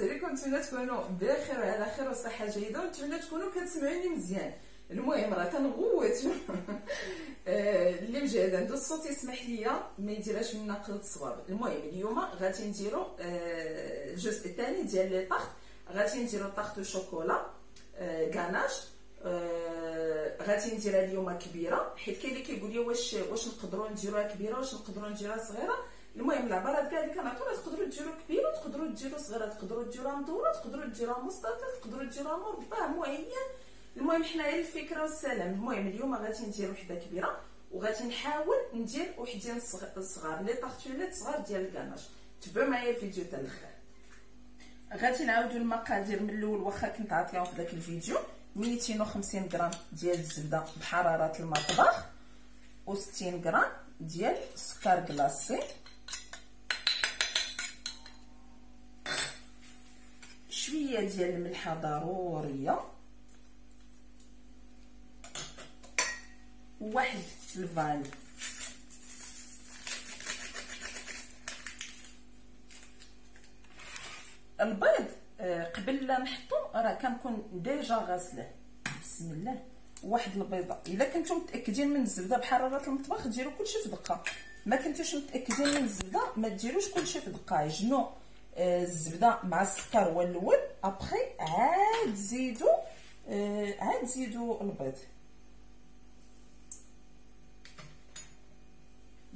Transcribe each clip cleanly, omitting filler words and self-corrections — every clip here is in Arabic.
لاباس عليكم؟ نتمنى تكونوا بخير وعلى خير وصحه جيده، ونتمنى تكونوا كتسمعوني مزيان. المهم راه كنغوت اللي مجهد عنده الصوت يسمح لي ما يديرهاش من نقل الصواب. المهم اليوم غادي نديرو الجزء الثاني ديال لي طاخ. غادي نديرو طاخ دو شوكولا غاناش. غادي نديرها اليوم كبيره، حيت كاين اللي كيقول لي واش نقدروا نديروها كبيره واش نقدروا نديروها صغيره. المهم العبارات كاع اللي كنعطيو تقدروا ديروا كبيره تقدروا ديروا صغيره، تقدروا ديروها مدوره تقدروا ديروها مستطيل تقدروا ديروها مربع معين. المهم حنا غير الفكره والسلام. المهم اليوم غادي ندير وحده كبيره وغادي نحاول ندير وحدين صغار لي طارتولات صغار ديال الكاناش. تبعوا معايا الفيديو حتى الاخر. غادي نعاودوا المقادير من الاول واخا كنت عاطيهم في داك الفيديو. 250 غرام ديال الزبده بحراره المطبخ، و60 غرام ديال السكر كلاصي، شويه ديال الملحه ضروريه، وواحد الفاني. البيض قبل لا نحطو راه كنكون ديجا غاسله. بسم الله. واحد البيضه. الا كنتو متاكدين من الزبده بحراره المطبخ ديروا كلشي في دقه، ما كنتوش متاكدين من الزبده ما ديروش كلشي في دقه. عجنوا الزبده مع السكر هو الاول، ابخي عاد زيدوا البيض.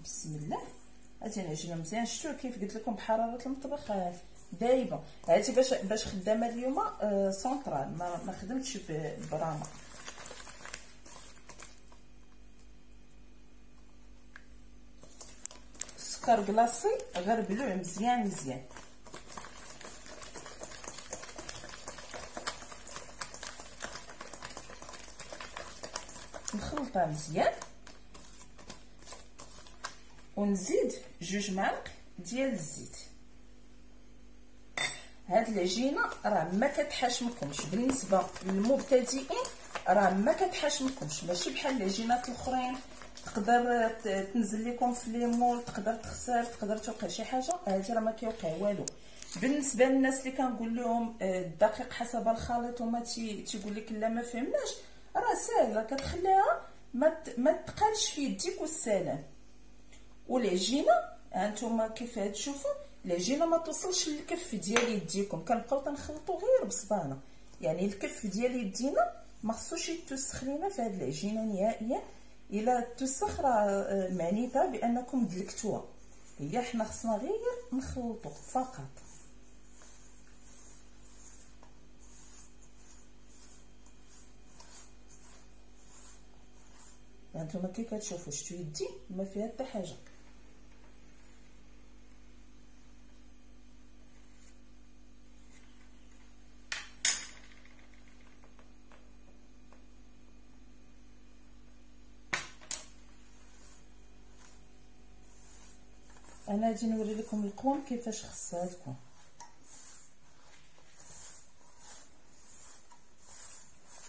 بسم الله. غادي نعجنها مزيان. شفتوا كيف قلت لكم بحراره المطبخ دايبه. هاتي باش خدامه اليوم سونطرال، ما خدمتش براما. سكر كلاصي غربلوه مزيان مزيان. نخلطها مزيان ونزيد 2 معالق ديال الزيت. هاد العجينه راه ما كتحاشمكمش بالنسبه للمبتدئين، راه ما كتحاشمكمش، ماشي بحال العجينات الاخرين تقدر تنزل لكم في ليمون، تقدر تخسر، تقدر توقع شي حاجه. هادي راه ما كيوقع والو. بالنسبه للناس اللي كنقول لهم الدقيق حسب الخليط وما تيقول لك لا ما فهمناش، راه ساهله، كتخليها ما تقالش في يديك والسلام. والعجينه هانتوما كيف تشوفوا العجينه ما توصلش للكف ديال يديكم، كنبقاو تنخلطوا غير بصبعنا، يعني الكف ديال يدينا ما خصوش يتوسخ لينا في هذه العجينه نهائيا. الا توسخ راه معنيتها بانكم دلكتوها. هي حنا خصنا غير نخلطوا فقط. هانتوما كي كتشوفوا شتو يدي ما فيها حتى حاجه. انا غادي نوري لكم القوام كيفاش خصها تكون.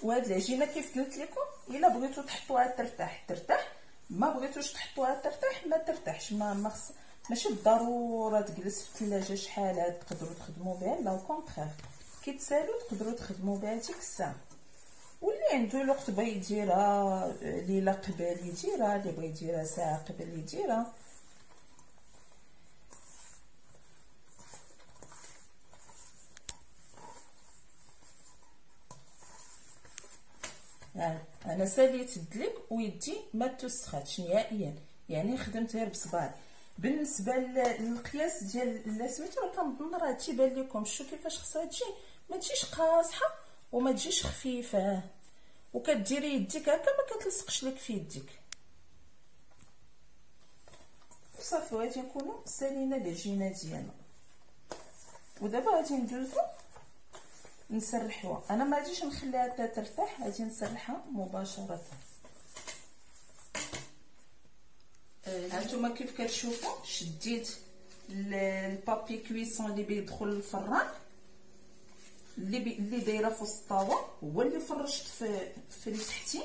وهاد العجينه كيف قلت لكم الا بغيتو تحطوها ترتاح، ما بغيتوش تحطوها ترتاح ما ترتاحش. ماشي بالضروره تجلس في الثلاجه شحال تقدروا تخدموا بها، لا كونطرير كي تسالو تقدروا تخدموا بها ديك الساعه. واللي عنده الوقت بغى يديرها ليله قبل يديرها، اللي بغى يديرها ساعه قبل يديرها. انا ساليت الدلك ويدي ما توسخاتش نهائيا، يعني خدمت غير بصباعي. بالنسبه للقياس ديال لاسميتو راه كنظن راه تيبان لكم. شوفوا كيفاش خصها تجي، ما تجيش قاصحه وما تجيش خفيفه، وكديري يديك هكا ما كتلصقش لك في يديك. صافي غادي نكونوا سالينا العجينه ديالنا. ودابا غادي ندوزو نسرحوها. انا ما غاديش نخليها حتى ترتاح، غادي نسرحها مباشره. هانتوما كيف كتشوفوا شديت البابي كويسون اللي بيدخل للفران، اللي دايره في وسط الطاوه هو اللي فرشت في اللي تحتي.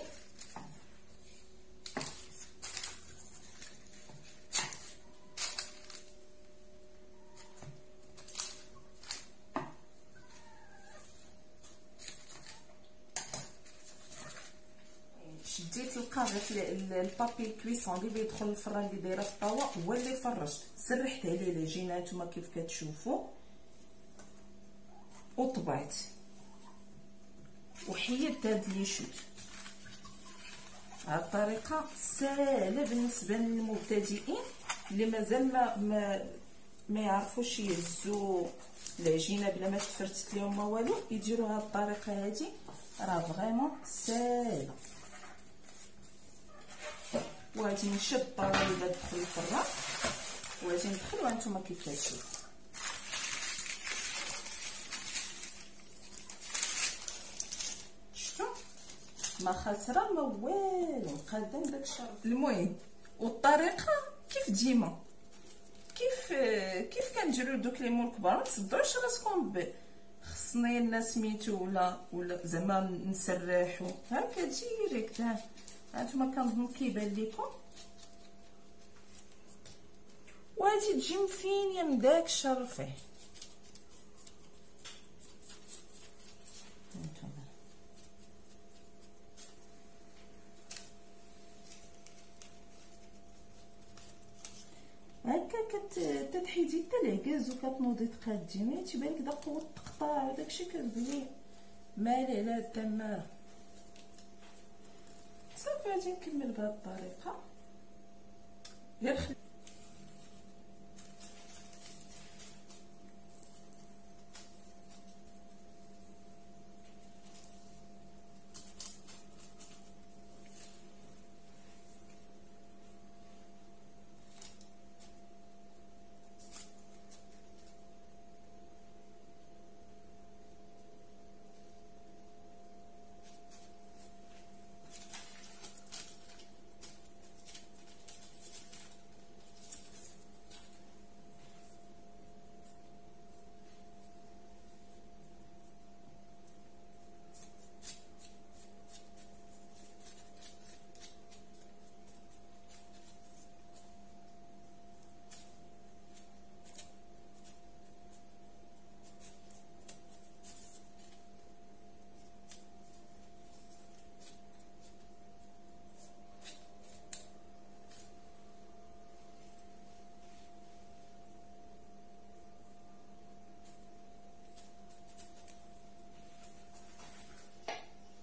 تجي تلقى غير البابي كويسون اللي بيدخل الفران اللي دايره في الطاوه هو اللي فرشت. سرحت عليه العجينه نتوما كيف كتشوفوا وطبعت وحيدت هاد لي شوت. هاد الطريقه سهله بالنسبه للمبتدئين اللي مازال ما يعرفوش يهزوا العجينه بلا ما تفرتت لهم ما والو، يديروا هاد الطريقه هادي راه فريمون ساهله. وغادي نشد الطاوله اللي تدخل الفران وغادي ندخلوها نتوما كيف كتشوفوا. شفتوا ما خاسره ما والو، قادم داك الشرف. المهم والطريقه كيف ديما كيف كنديروا دوك لي مول كبار. ما تصدعوش راسكم خصني الناس سميتو ولا زعما نسرحوا هكا ديريكت. هانتوما كنظن كيبان لكم وغادي تجي مفينيه من داك الشر فيه. هكا كتحيدي حتى العكاز وكتنوضي تقاديني تيبان كدا قوه التقطاع وداكشي كتقولي مالي على هاد التماره. صافي غادي نكمل بهاد الطريقه غير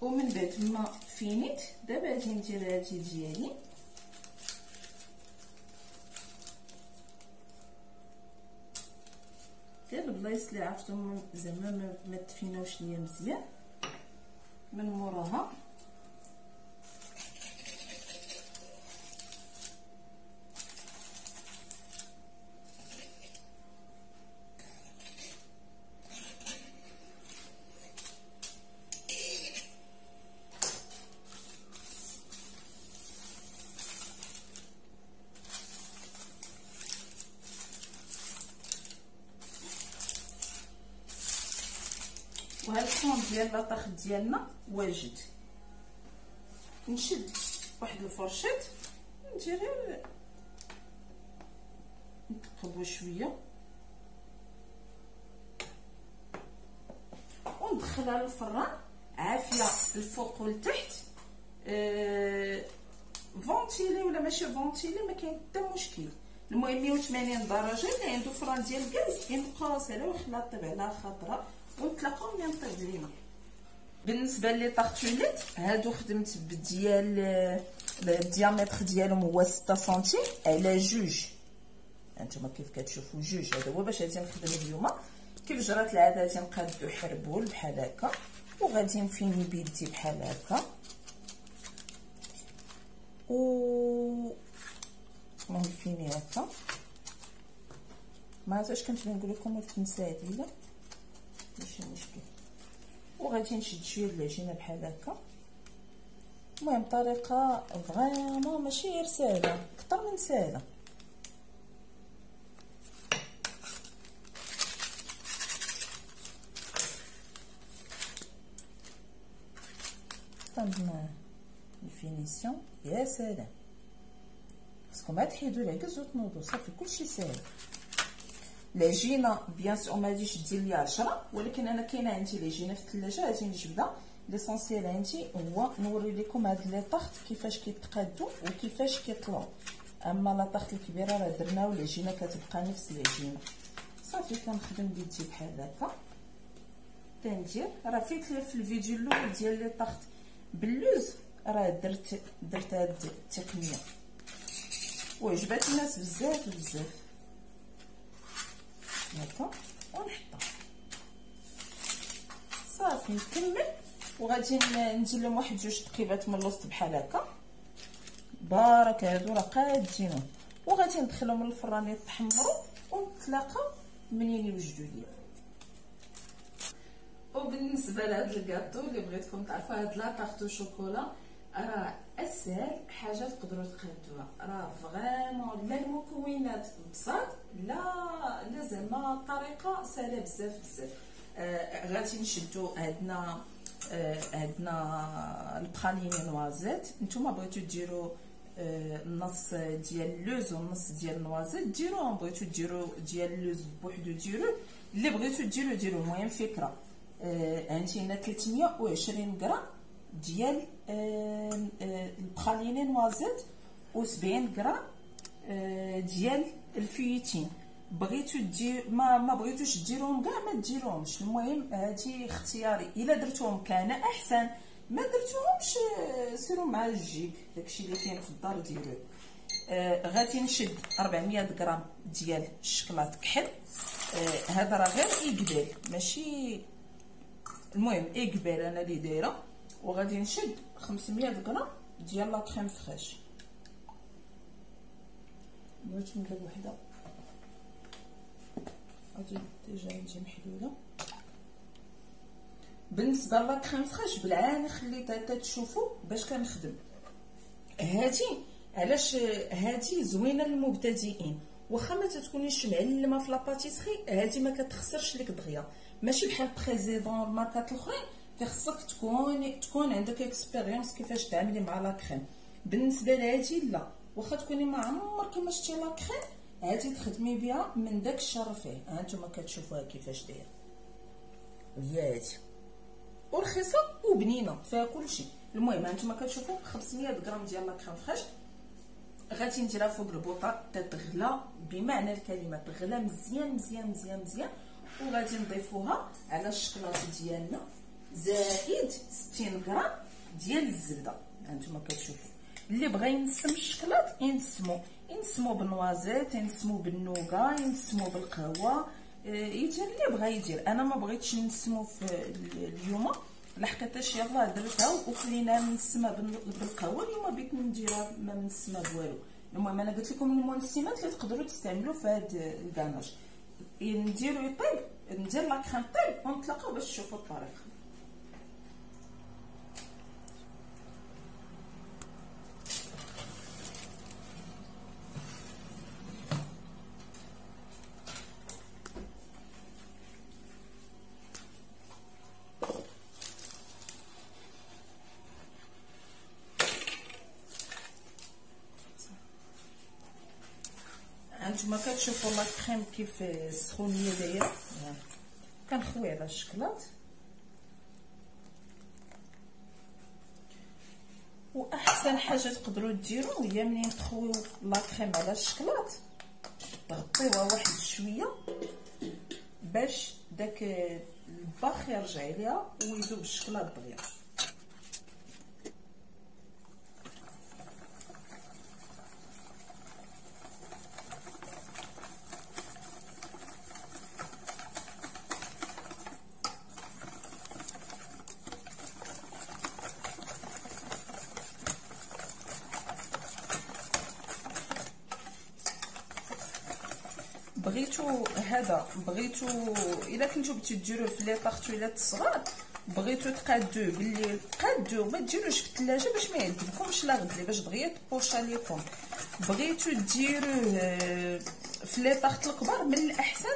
ومن بعد ما فينيت. دابا غادي ندير هادي ديالي غير البلايص اللي عرفتهم زعما ما تفيناوش ليا مزيان من موراها. وهاد الفون ديال لاطاخ ديالنا واجد. نشد واحد الفرشيط ندير غير نقلبو شويه وندخلها للفران عافيه الفوق والتحت. فونتيلي ولا ماشي فونتيلي ما كاين حتى مشكل. المهم 180 درجه. اللي عنده فران ديال الغاز ينقص عليه ويخليها طيب على خاطره ونتلاقاو ملي نطيب لينا. بالنسبه لي طارتوليت هادو خدمت بديال الديامتر ديالهم هو 6 سنتيم على جوج. هانتوما كيف كتشوفوا جوج. هذا هو باش غادي نخدم اليوم. كيف جرات العاده غادي نقادو حربول بحال هكا وغادي نفيني بيدي بحال هكا نفيني هكا. ما عرفتش كنت نقول لكم ولكن ساهله ماشي مشكل. وغادي نشد شويه د العجينه بحال هكا. المهم طريقه فريمون ماشي غير ساهله، اكثر من ساهله. طنجنا الفينيسيون يا سلام. خصكم عاد تحيدوا العكز وتنوضوا صافي كلشي ساهل. العجينه بيان سور ما غاديش دير ليا 10 ولكن انا كاينه عندي العجينه في الثلاجه غادي نجبدها ليسونسيال عندي هو نوري لكم هاد لي طاخت كيفاش كيتقادوا وكيفاش كيطلعوا. اما لا طاخت الكبيره راه درنا والعجينه كتبقى نفس العجينه. صافي كنخدم بيدي بحال هكا تندير. راه فيك في الفيديو الاول ديال لي طاخت باللوز راه درت هاد التقنيه وعجبات الناس بزاف بزاف هكا. ونحطها صافي نكمل وغادي ندير لهم واحد 2 دقيقات من الوسط بحال هكا. بارك هادو راه قادينهم وغادي ندخلهم للفران يتحمروا ونتلاقاو منين يوجدوا ليا. وبالنسبه لهاد الكاطو اللي بغيتكم تعرفوا هاد لا طارطو شوكولا راه اسهل حاجه تقدروا تقادوها. راه فريمون لا المكونات بساط لا زعما الطريقه سهله بزاف بزاف. غادي نشدو عندنا البراليني نوازيت. نتوما بغيتو ديروا النص ديال اللوز والنص ديال النوازيت ديروهم، بغيتو ديروا ديال اللوز بوحدو ديروا، اللي بغيتو ديروا. المهم فكره عندي هنا 320 غرام ديال البراليني نوازيت و70 غرام ديال الفييتين. بغيتو دير ما بغيتوش ديروهم كاع ما ديروهمش. المهم هادي اختياري، الا درتوهم كان احسن، ما درتوهمش سيروا مع الجيب داكشي اللي كاين في الدار ديروه. غادي نشد 400 غرام ديال الشكلاط كحل. هذا راه غير ايكبال ماشي، المهم ايكبال انا اللي دايره. وغادي نشد 500 غرام ديال لا كريم فريش. بغيت ندير وحده هادي ديجا عندي محلوله. بالنسبه لا كريم فريش بالعاني خليتها حتى تشوفوا باش كنخدم. هادي علاش هادي زوينه للمبتدئين، واخا ما تكونيش معلمه في لاباتيسري هادي ما كتخسرش لك دغيا. ماشي بحال بريزيدون الماركات الاخرين كيخصك تكون عندك اكسبيريونس كيفاش تعاملي مع لا كريم. بالنسبه لهادي لا، واخا تكوني ما عمرك ما شتي لا كريم هادي تخدمي بها من داك الشهر فيه. ها نتوما كتشوفوها كيفاش دايره، هي هادي ورخيصه وبنينه فيها كلشي. المهم هانتوما كتشوفوا 500 غرام ديال لا كريم فريش. غادي نديرها فوق البوطه تتغلى بمعنى الكلمه، تغلى مزيان مزيان مزيان مزيان. وغادي نضيفوها على الشكلاط ديالنا زائد 60 غرام ديال الزبده. هانتوما كتشوفوا اللي بغى ينسم الشكلاط ينسمو بالنوازيت، ينسمو بالنوغا، ينسمو بالقهوه، يدير اللي بغى يدير. انا ما بغيتش نسمو في اليوم لحقيتاش يلاه درتها وخليناها منسمه بالقهوه. اليوم بغيت نديرها ما منسمه بوالو. المهم انا قلت لكم المنسمات اللي تقدروا تستعملوا في هذا الكاناج. نديرو يطيب، ندير لا كريم طيب ونتلاقاو باش تشوفوا الطريقه. هانتوما كتشوفوا لا كريم كيف السخونيه دايره. كنخوي على الشكلاط. واحسن حاجه تقدروا ديروا هي منين تخويو لا كريم على الشكلاط تغطيوها واحد شويه باش داك الباخ يرجع ليها ويذوب الشكلاط دغيا. بغيتو الا كنتو بغيتو ديروه في لي طارطولات الصغار، بغيتو تقادوه بالليل قادوه، ما ديروش في الثلاجه باش ما يعذبكمش لا غدلي باش دغيا تبوشا ليكم. بغيتو ديروه في لي طارط الكبار من الاحسن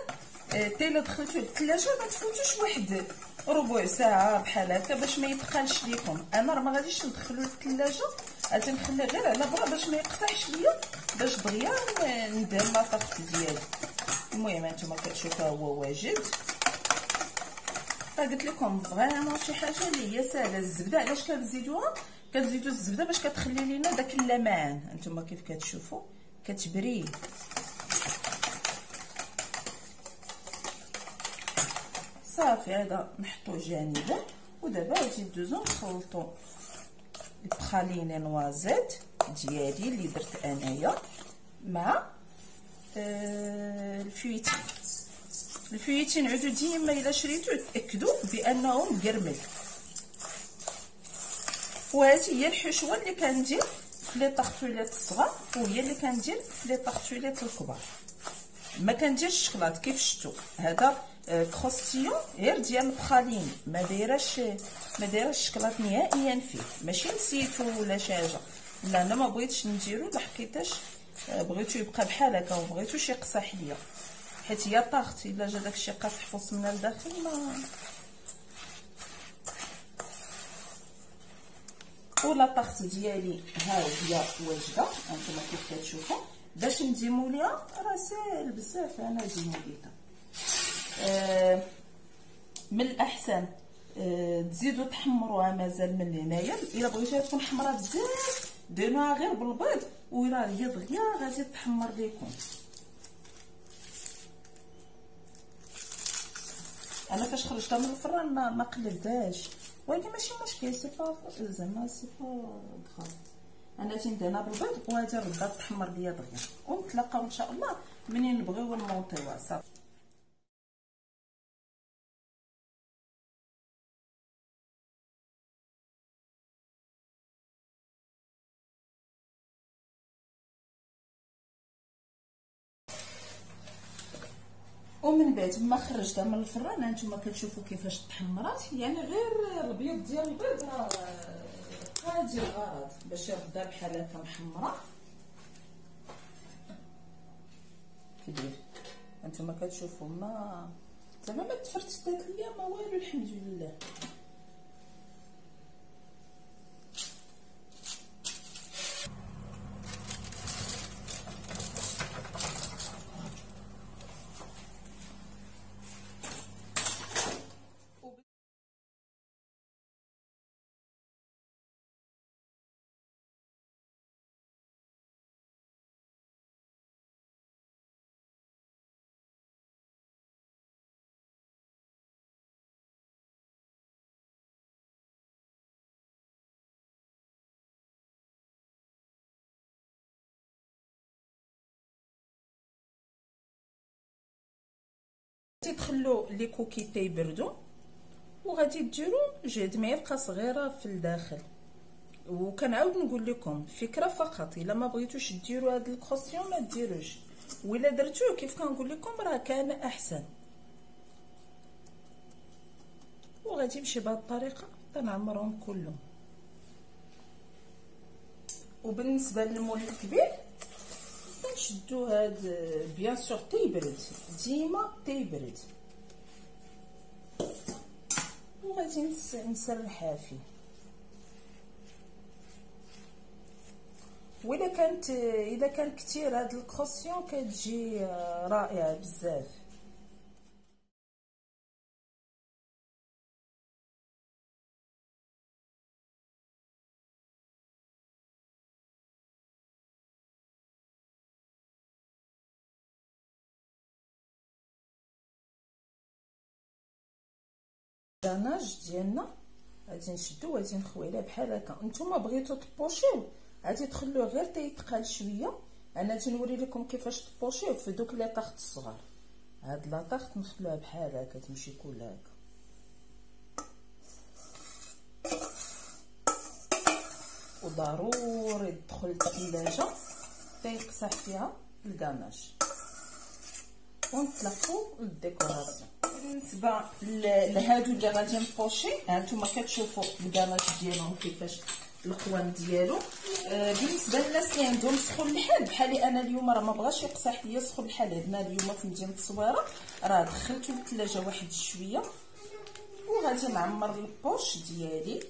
حتى الا دخلتوه للثلاجه ما تفوتوش واحد ربع ساعه بحال هكا باش ما يتقالش ليكم. انا راه ما غاديش ندخلو للثلاجه، غادي نخليه غير على برا باش ما يقصحش ليا باش دغيا ندير لا طارط ديالي. المهم هانتوما كتشوفوا هو واجد. قلت لكم فريمون شي حاجه اللي هي ساهله. الزبده علاش كنزيدوها؟ كنزيدو الزبده باش كتخلي لينا داك اللمعان. هانتوما كيف كتشوفوا كتبري. صافي هذا نحطوه جانبا. ودابا غادي ندوزو نخلطو البخاليني نوازيت ديالي اللي درت انايا مع الفويتين. الفويتين عودو ديما الا شريتو تاكدوا بانه مقرمل. وهذه هي الحشوه اللي كندير في لي طارطوليط الصغار وهي اللي كندير في لي طارطوليط الكبار. ما كنديرش الشكلاط كيف شفتوا. هذا كروستيون غير ديال البخالين، ما دايراش الشكلاط نهائيا فيه، ماشي نسيتو ولا شي حاجه. لا انا ما بغيتش نديرو لحقيتاش بغيتو يبقى بحال هكا وبغيتوش يقصح ليا، حيت هي طاغت الا جا داكشي قاصح في السمنه لداخل ما. ولا طاغت ديالي ها هي واجده. هانتوما كيف كتشوفوا باش نديمو ليها راه ساهل بزاف. انا نديمو ليها من الاحسن تزيدوا تحمروها مازال من هنايا. الا بغيتوها تكون حمراء بزاف ديروها غير بالبيض، وإلا هي دغيا غادي تحمر ليكم. انا فاش خرجتها من الفران ما قلبتهاش، ولكن ماشي مشكل. سي با زعما سي با غاف. انا تندهنها بالبيض وهذه ردا تحمر ليا دغيا. ونتلاقاو ان شاء الله منين نبغيو نمونطيوها. صافي ومن بعد ما خرجتها من الفران هانتوما كتشوفوا كيفاش تحمرات. يعني غير البيض ديال البيض راه قادر الغرض باش يردها بحال هكا محمره. كدير هانتوما كتشوفوا ما زعما ما تفرتت ليا ما والو الحمد لله. تخلو لي كوكيتا يبردوا وغادي ديروا جهد معلقه صغيره في الداخل. وكنعاود نقول لكم فكره فقط، الا ما بغيتوش ديروا هذا الكروسيون ما ديروش، وإلا درتوه كيف كنقول لكم راه كان احسن. وغادي نمشي بهذه الطريقه تنعمرهم كلهم. وبالنسبه للمول الكبير كنشدو هاد بيان سور تيبرد، ديما تيبرد، وغادي نسرحها فيه. الا كان كثير هاد الكروسيون كتجي رائعه بزاف. الغناج ديالنا غادي نشدو وغادي نخوي عليه بحال هكا. نتوما بغيتو تبوشيو غادي تخلوه غير تيتقال شويه. انا تنوري لكم كيفاش تبوشيو في دوك لي طاخت الصغار. هاد لا طاخت نخلوها بحال هكا تمشي كلها هكا. وضروري تدخل الثلاجه تيقصح فيها الغناج. ونطلقوا للديكوراسيون. بالنسبه لهادو اللي غادي نبوشي هانتوما كتشوفوا الغناج ديالهم كيفاش القوام ديالو. بالنسبه للناس اللي عندهم سخون الحال بحالي انا اليوم راه ما بغاش يقصح ليا سخون الحال. عندنا اليوم في مدينه التصويره راه دخلته للثلاجه واحد شويه. وغادي نعمر البوش ديالي.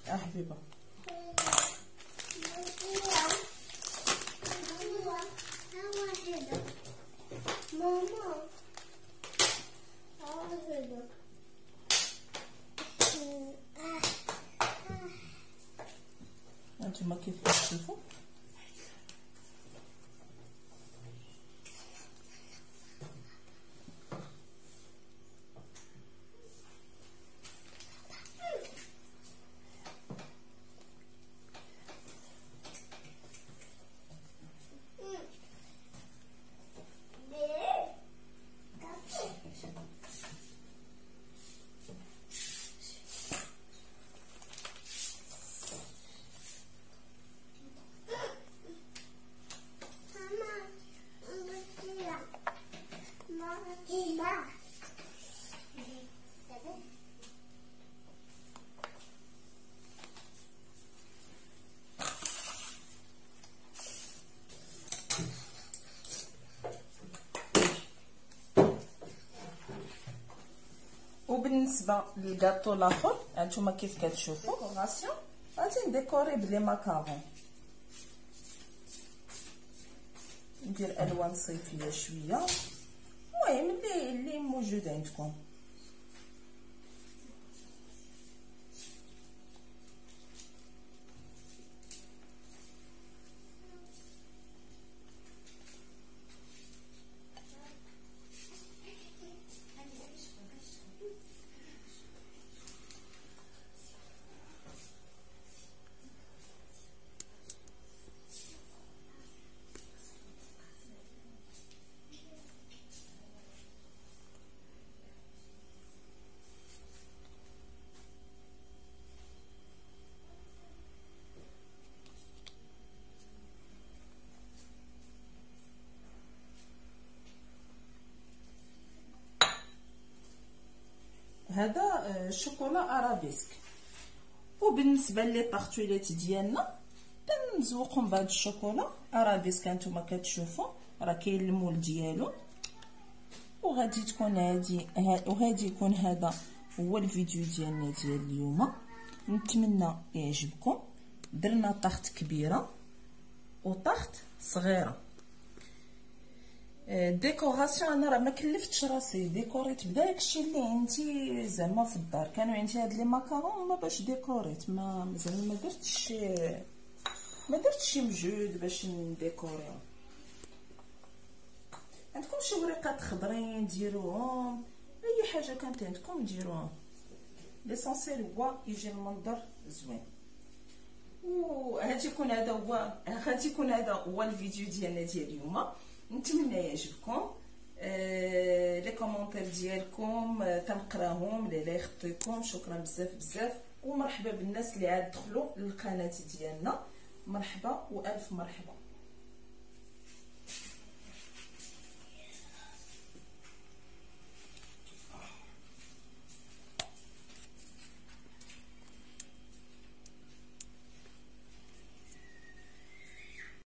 حبيبه هانتوما كيف كتشوفوا وبالنسبه للكاطو الاخر هانتوما كيف كتشوفوا ديكوراسيون غادي نديكوري بلي ماكارون ندير الوان صيفيه شويه المهم اللي موجود عندكم هذا شوكولا ارابيسك. وبالنسبه لي طارطوليت ديالنا تنزوقهم بهذا الشوكولا ارابيسك. هانتوما كتشوفوا راه كاين المول ديالو وغادي تكون وغادي يكون هذا هو الفيديو ديالنا ديال اليوم. نتمنى يعجبكم. درنا طاخت كبيره وطاخت صغيره. ديكوراسيون انا راه ما كلفتش راسي ديكوريت بداكشي اللي عندي زعما في الدار. كانوا عندي هاد لي ماكارون ما باش ديكوريت ما زعما ما درتش شي موجود باش نديكوريهم. عندكم شي وريقات خضرين ديروهم اي حاجه كانت عندكم ديروها. ليسونسيال هو يجي المنظر زوين. وغادي يكون هذا هو الفيديو ديالنا ديال اليوم. نتمنى يعجبكم. لي كومونتير ديالكم تنقراهم لي لا يخطيكم. شكرا بزاف ومرحبا بالناس اللي عاد دخلوا للقناه ديالنا. مرحبا والف مرحبا.